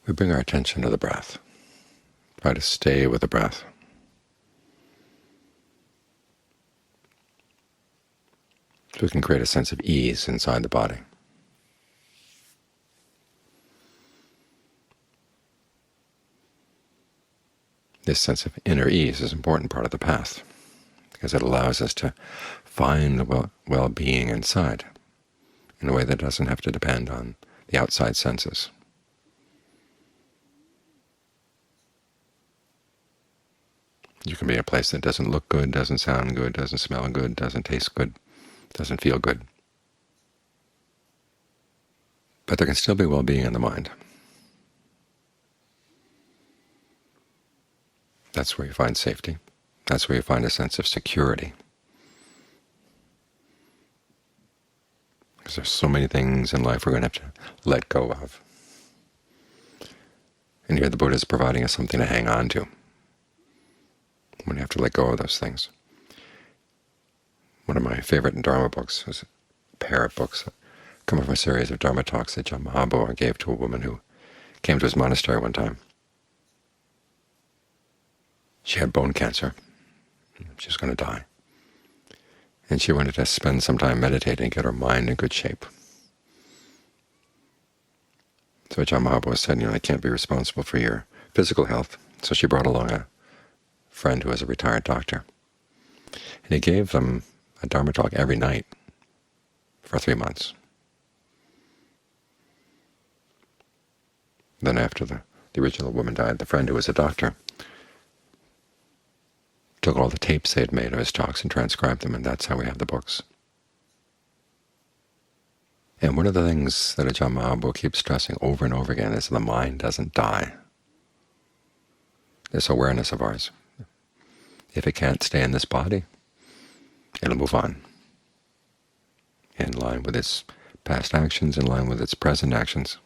we bring our attention to the breath. Try to stay with the breath. So we can create a sense of ease inside the body. This sense of inner ease is an important part of the path, because it allows us to find the well-being inside in a way that doesn't have to depend on the outside senses. You can be in a place that doesn't look good, doesn't sound good, doesn't smell good, doesn't taste good, doesn't feel good. But there can still be well-being in the mind. That's where you find safety. That's where you find a sense of security. Because there's so many things in life we're going to have to let go of. And here the Buddha is providing us something to hang on to when you have to let go of those things. One of my favorite Dharma books was a pair of books that come from a series of Dharma talks that Ajahn Mahabua gave to a woman who came to his monastery one time. She had bone cancer. She was going to die. And she wanted to spend some time meditating, get her mind in good shape. So Ajahn Mahabua said, I can't be responsible for your physical health. So she brought along a friend who was a retired doctor. And he gave them a Dharma talk every night for 3 months. Then after the original woman died, the friend who was a doctor took all the tapes they had made of his talks and transcribed them, and that's how we have the books. And one of the things that Ajahn Mahabua keeps stressing over and over again is the mind doesn't die. This awareness of ours, if it can't stay in this body, it'll move on, in line with its past actions, in line with its present actions.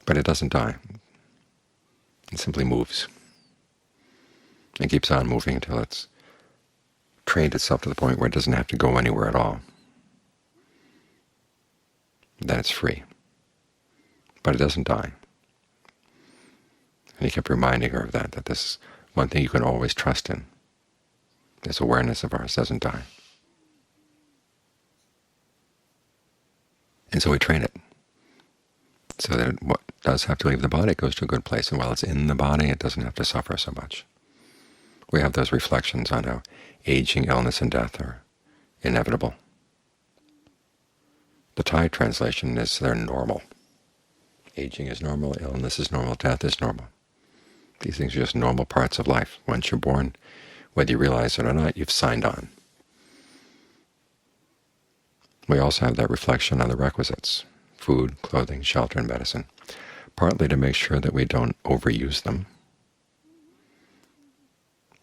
But it doesn't die. It simply moves. It keeps on moving until it's trained itself to the point where it doesn't have to go anywhere at all. Then it's free. But it doesn't die. And he kept reminding her of that this is one thing you can always trust in. This awareness of ours doesn't die. And so we train it, so that what does have to leave the body goes to a good place, and while it's in the body, it doesn't have to suffer so much. We have those reflections on how aging, illness, and death are inevitable. The Thai translation is they're normal. Aging is normal, illness is normal, death is normal. These things are just normal parts of life. Once you're born, whether you realize it or not, you've signed on. We also have that reflection on the requisites: food, clothing, shelter, and medicine, partly to make sure that we don't overuse them,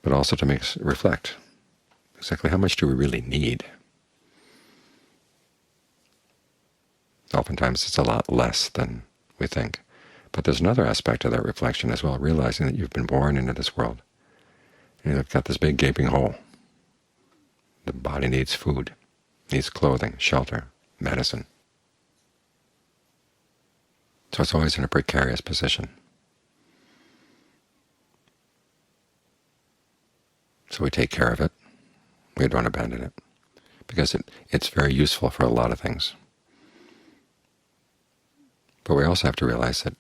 but also to make us reflect exactly how much do we really need. Oftentimes it's a lot less than we think. But there's another aspect of that reflection as well, realizing that you've been born into this world, and you've got this big gaping hole. The body needs food, needs clothing, shelter, medicine. So it's always in a precarious position. So we take care of it. We don't abandon it, because it's very useful for a lot of things. But we also have to realize that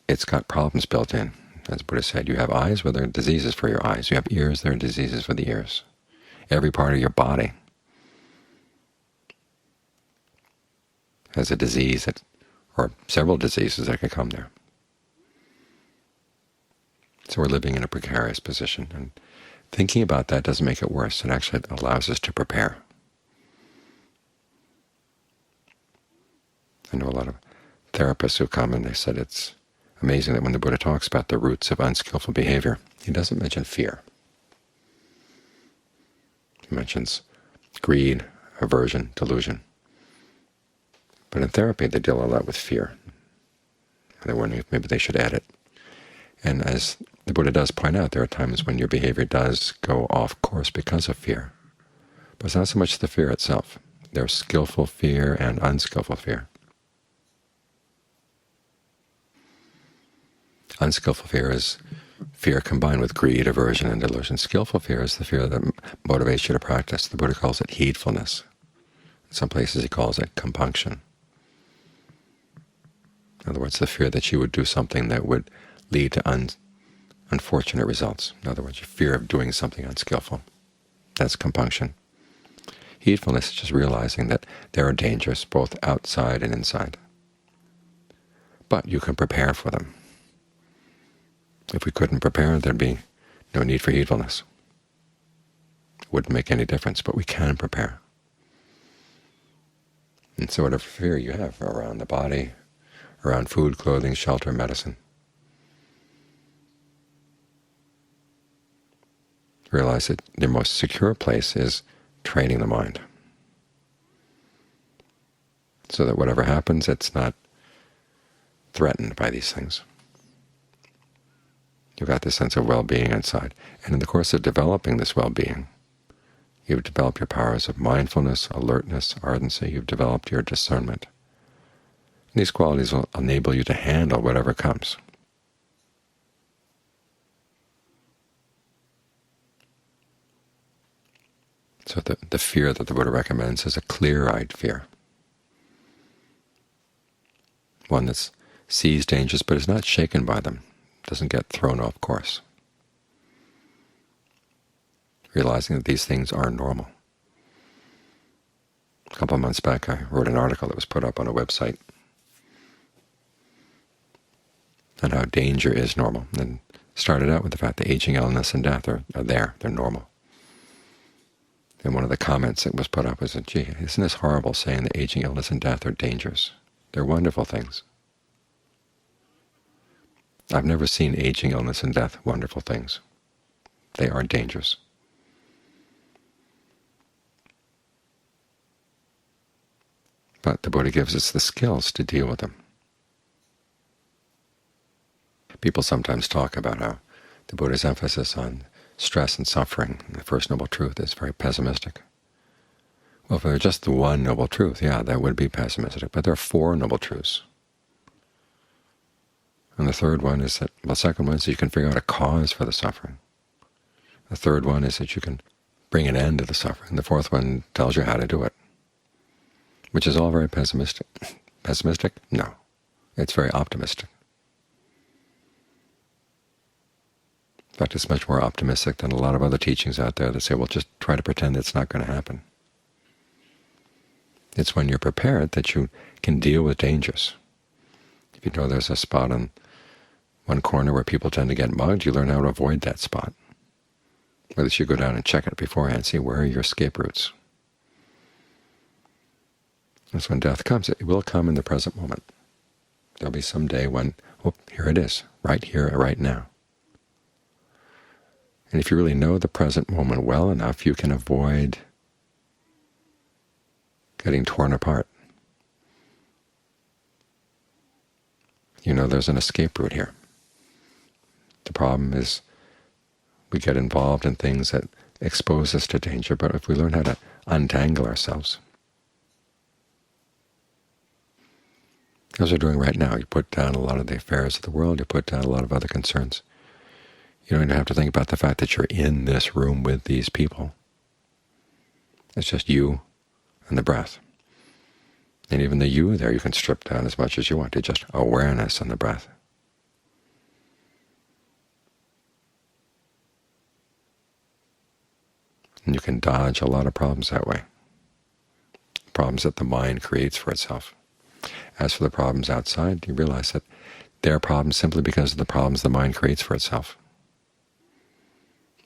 it's got problems built in. As Buddha said, you have eyes, well, there are diseases for your eyes. You have ears, there are diseases for the ears. Every part of your body has a disease or several diseases that could come there. So we're living in a precarious position, and thinking about that doesn't make it worse. It actually allows us to prepare. I know a lot of therapists who come and they said it's amazing that when the Buddha talks about the roots of unskillful behavior, he doesn't mention fear. He mentions greed, aversion, delusion. But in therapy they deal a lot with fear. They're wondering if maybe they should add it. And as the Buddha does point out, there are times when your behavior does go off course because of fear. But it's not so much the fear itself. There's skillful fear and unskillful fear. Unskillful fear is fear combined with greed, aversion, and delusion. Skillful fear is the fear that motivates you to practice. The Buddha calls it heedfulness. In some places he calls it compunction. In other words, the fear that you would do something that would lead to unfortunate results. In other words, your fear of doing something unskillful. That's compunction. Heedfulness is just realizing that there are dangers both outside and inside, but you can prepare for them. If we couldn't prepare, there'd be no need for heedfulness. It wouldn't make any difference, but we can prepare. And so whatever fear you have around the body, around food, clothing, shelter, medicine, realize that the most secure place is training the mind, so that whatever happens, it's not threatened by these things. You've got this sense of well-being inside. And in the course of developing this well-being, you've developed your powers of mindfulness, alertness, ardency. You've developed your discernment. And these qualities will enable you to handle whatever comes. So the fear that the Buddha recommends is a clear-eyed fear, one that sees dangers but is not shaken by them, doesn't get thrown off course, realizing that these things are normal. A couple of months back I wrote an article that was put up on a website on how danger is normal, and started out with the fact that aging, illness, and death are there, they're normal. And one of the comments that was put up was, gee, isn't this horrible saying that aging, illness, and death are dangers? They're wonderful things. I've never seen aging, illness, and death wonderful things. They are dangers. But the Buddha gives us the skills to deal with them. People sometimes talk about how the Buddha's emphasis on stress and suffering, the First Noble Truth, is very pessimistic. Well, if there were just the one Noble Truth, yeah, that would be pessimistic. But there are four Noble Truths. And the third one is that, well, the second one is that you can figure out a cause for the suffering. The third one is that you can bring an end to the suffering. The fourth one tells you how to do it, which is all very pessimistic. Pessimistic? No. It's very optimistic. In fact, it's much more optimistic than a lot of other teachings out there that say, well, just try to pretend it's not going to happen. It's when you're prepared that you can deal with dangers. If you know there's a spot on one corner where people tend to get mugged, you learn how to avoid that spot. Or that you go down and check it beforehand, see where are your escape routes. That's when death comes. It will come in the present moment. There'll be some day when, oh, here it is, right here, right now. And if you really know the present moment well enough, you can avoid getting torn apart. You know there's an escape route here. The problem is we get involved in things that expose us to danger, but if we learn how to untangle ourselves, as we're doing right now, you put down a lot of the affairs of the world, you put down a lot of other concerns. You don't even have to think about the fact that you're in this room with these people. It's just you and the breath. And even the you there you can strip down as much as you want to just awareness and the breath. And you can dodge a lot of problems that way, problems that the mind creates for itself. As for the problems outside, you realize that they're problems simply because of the problems the mind creates for itself.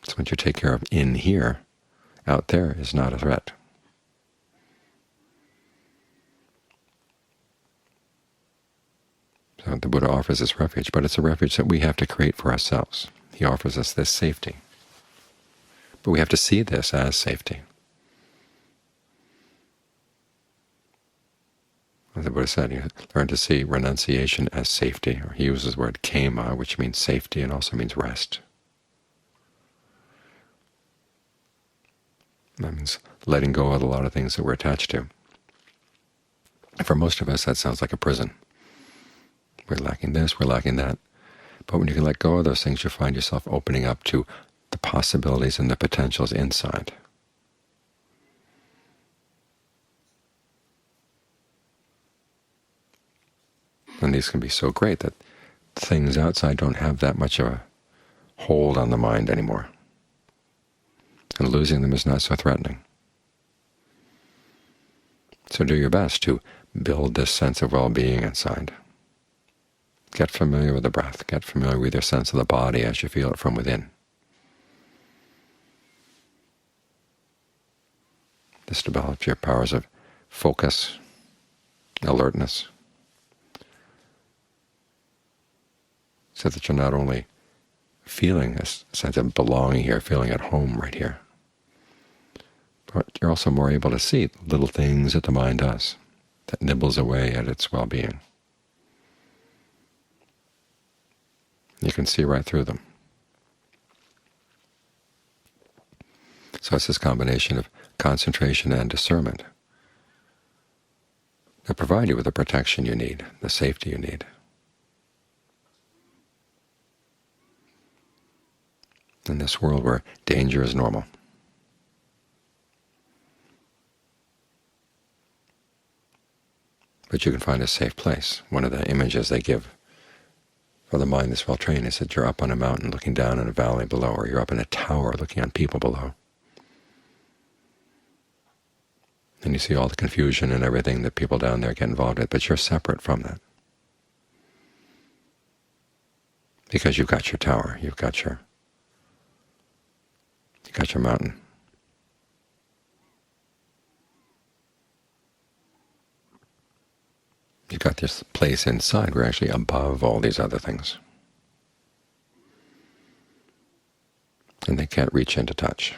So what you take care of in here, out there is not a threat. So the Buddha offers this refuge, but it's a refuge that we have to create for ourselves. He offers us this safety. But we have to see this as safety. As the Buddha said, you learn to see renunciation as safety, or he uses the word kema, which means safety and also means rest. That means letting go of a lot of things that we're attached to. For most of us, that sounds like a prison. We're lacking this, we're lacking that. But when you can let go of those things, you find yourself opening up to the possibilities and the potentials inside. And these can be so great that things outside don't have that much of a hold on the mind anymore. And losing them is not so threatening. So do your best to build this sense of well-being inside. Get familiar with the breath. Get familiar with your sense of the body as you feel it from within. This develops your powers of focus, alertness, so that you're not only feeling a sense of belonging here, feeling at home right here, but you're also more able to see little things that the mind does that nibbles away at its well-being. You can see right through them. So it's this combination of concentration and discernment that provide you with the protection you need, the safety you need. In this world where danger is normal. But you can find a safe place. One of the images they give for the mind that's well-trained is that you're up on a mountain looking down in a valley below, or you're up in a tower looking on people below. And you see all the confusion and everything that people down there get involved in, but you're separate from that. Because you've got your tower, you've got your mountain. You've got this place inside where you're actually above all these other things. And they can't reach in to touch.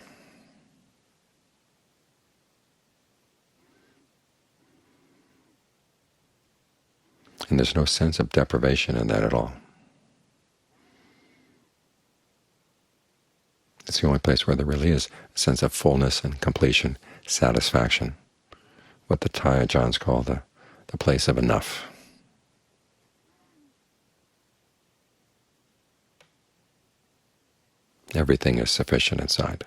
And there's no sense of deprivation in that at all. It's the only place where there really is a sense of fullness and completion, satisfaction, what the Tayajans call the place of enough. Everything is sufficient inside.